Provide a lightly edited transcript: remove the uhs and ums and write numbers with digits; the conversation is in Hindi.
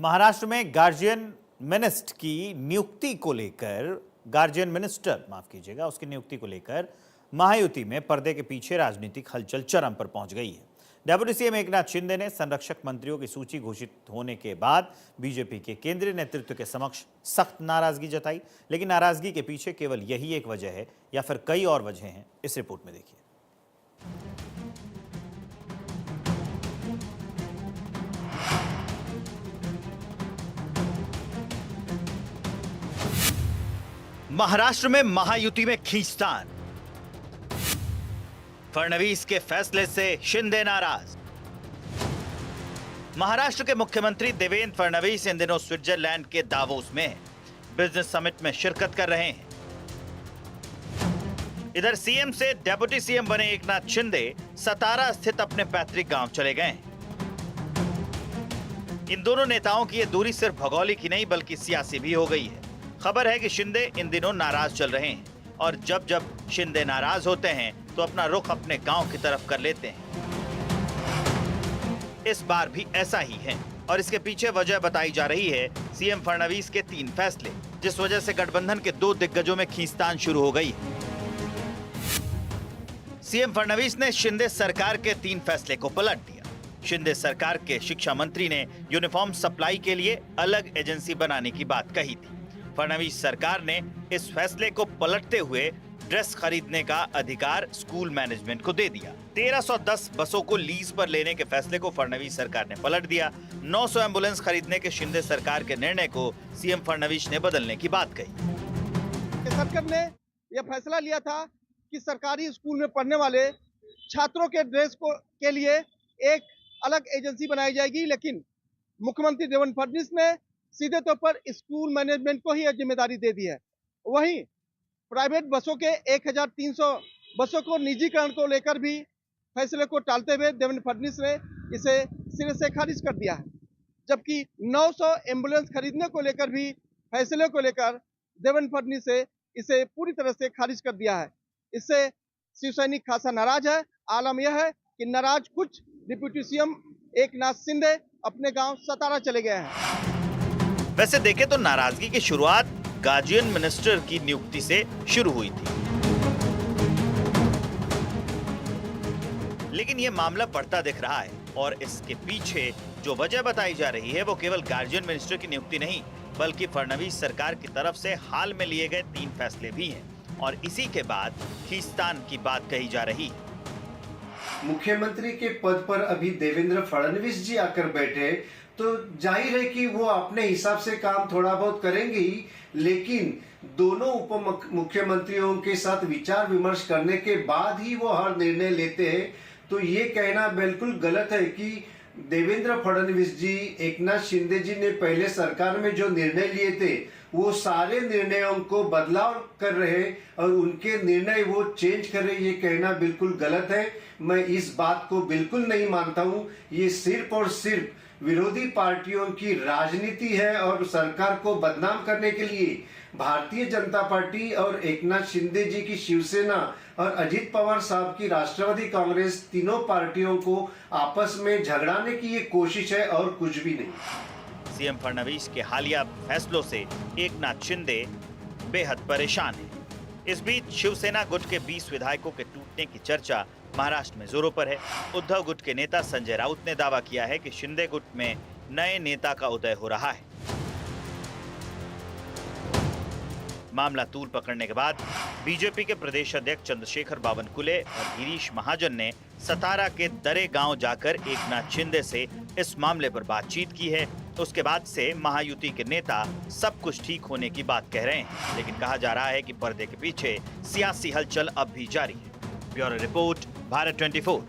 महाराष्ट्र में गार्जियन मिनिस्टर माफ कीजिएगा, उसकी नियुक्ति को लेकर महायुति में पर्दे के पीछे राजनीतिक हलचल चरम पर पहुंच गई है। डेप्यूटी सीएम एकनाथ शिंदे ने संरक्षक मंत्रियों की सूची घोषित होने के बाद बीजेपी के केंद्रीय नेतृत्व के समक्ष सख्त नाराजगी जताई, लेकिन नाराजगी के पीछे केवल यही एक वजह है या फिर कई और वजह हैं, इस रिपोर्ट में देखिए। महाराष्ट्र में महायुति में खींचतान, फडणवीस के फैसले से शिंदे नाराज। महाराष्ट्र के मुख्यमंत्री देवेंद्र फडणवीस इन दिनों स्विट्जरलैंड के दावोस में बिजनेस समिट में शिरकत कर रहे हैं। इधर सीएम से डेप्यूटी सीएम बने एकनाथ शिंदे सतारा स्थित अपने पैतृक गांव चले गए। इन दोनों नेताओं की ये दूरी सिर्फ भौगोलिक ही नहीं बल्कि सियासी भी हो गई है। खबर है कि शिंदे इन दिनों नाराज चल रहे हैं और जब जब शिंदे नाराज होते हैं तो अपना रुख अपने गांव की तरफ कर लेते हैं। इस बार भी ऐसा ही है और इसके पीछे वजह बताई जा रही है सीएम फडणवीस के 3 फैसले, जिस वजह से गठबंधन के 2 दिग्गजों में खींचतान शुरू हो गई है। सीएम फडणवीस ने शिंदे सरकार के 3 फैसले को पलट दिया। शिंदे सरकार के शिक्षा मंत्री ने यूनिफॉर्म सप्लाई के लिए अलग एजेंसी बनाने की बात कही थी। फडणवीस सरकार ने इस फैसले को पलटते हुए ड्रेस खरीदने का अधिकार स्कूल मैनेजमेंट को दे दिया। 1310 बसों को लीज पर लेने के फैसले को फडणवीस सरकार ने पलट दिया। 900 एम्बुलेंस खरीदने के शिंदे सरकार के निर्णय को सीएम फडणवीस ने बदलने की बात कही। सरकार ने यह फैसला लिया था कि सरकारी स्कूल में पढ़ने वाले छात्रों के ड्रेस के लिए एक अलग एजेंसी बनाई जाएगी, लेकिन मुख्यमंत्री देवेंद्र फडणवीस ने सीधे तौर पर स्कूल मैनेजमेंट को ही यह जिम्मेदारी दे दी है। वहीं प्राइवेट बसों के 1300 बसों को निजीकरण को लेकर भी फैसले को टालते हुए देवेंद्र फडणवीस ने इसे सिरे से खारिज कर दिया है, जबकि 900 एम्बुलेंस खरीदने को लेकर भी फैसले को लेकर देवेंद्र फडणवीस ने इसे पूरी तरह से खारिज कर दिया है। इससे शिवसैनिक खासा नाराज है। आलम यह है कि नाराज कुछ डिप्टी सीएम एकनाथ शिंदे अपने गांव सतारा चले गए हैं। वैसे देखें तो नाराजगी की शुरुआत गार्जियन मिनिस्टर की नियुक्ति से शुरू हुई थी, लेकिन यह मामला बढ़ता दिख रहा है और इसके पीछे जो वजह बताई जा रही है वो केवल गार्जियन मिनिस्टर की नियुक्ति नहीं बल्कि फडणवीस सरकार की तरफ से हाल में लिए गए 3 फैसले भी हैं और इसी के बाद खींचतान की बात कही जा रही है। मुख्यमंत्री के पद पर अभी देवेंद्र फडणवीस जी आकर बैठे तो जाहिर है कि वो अपने हिसाब से काम थोड़ा बहुत करेंगे ही, लेकिन दोनों उप मुख्यमंत्रियों के साथ विचार विमर्श करने के बाद ही वो हर निर्णय लेते हैं। तो ये कहना बिल्कुल गलत है कि देवेंद्र फडणवीस जी एकनाथ शिंदे जी ने पहले सरकार में जो निर्णय लिए थे वो सारे निर्णयों को बदलाव कर रहे और उनके निर्णय वो चेंज कर रहे, ये कहना बिल्कुल गलत है। मैं इस बात को बिल्कुल नहीं मानता हूँ। ये सिर्फ और सिर्फ विरोधी पार्टियों की राजनीति है और सरकार को बदनाम करने के लिए भारतीय जनता पार्टी और एकनाथ शिंदे जी की शिवसेना और अजित पवार साहब की राष्ट्रवादी कांग्रेस, तीनों पार्टियों को आपस में झगड़ाने की ये कोशिश है और कुछ भी नहीं। सीएम फडणवीस के हालिया फैसलों से एकनाथ शिंदे बेहद परेशान हैं। इस बीच शिवसेना गुट के 20 विधायकों के टूटने की चर्चा महाराष्ट्र में जोरों पर है। उद्धव गुट के नेता संजय राउत ने दावा किया है कि शिंदे गुट में नए नेता का उदय हो रहा है। मामला तूल पकड़ने के बाद बीजेपी के प्रदेश अध्यक्ष चंद्रशेखर बावनकुले और गिरीश महाजन ने सतारा के दरे गांव जाकर एकनाथ शिंदे से इस मामले पर बातचीत की है। उसके बाद से महायुति के नेता सब कुछ ठीक होने की बात कह रहे हैं, लेकिन कहा जा रहा है कि पर्दे के पीछे सियासी हलचल अब भी जारी है। Bureau report, Bharat 24।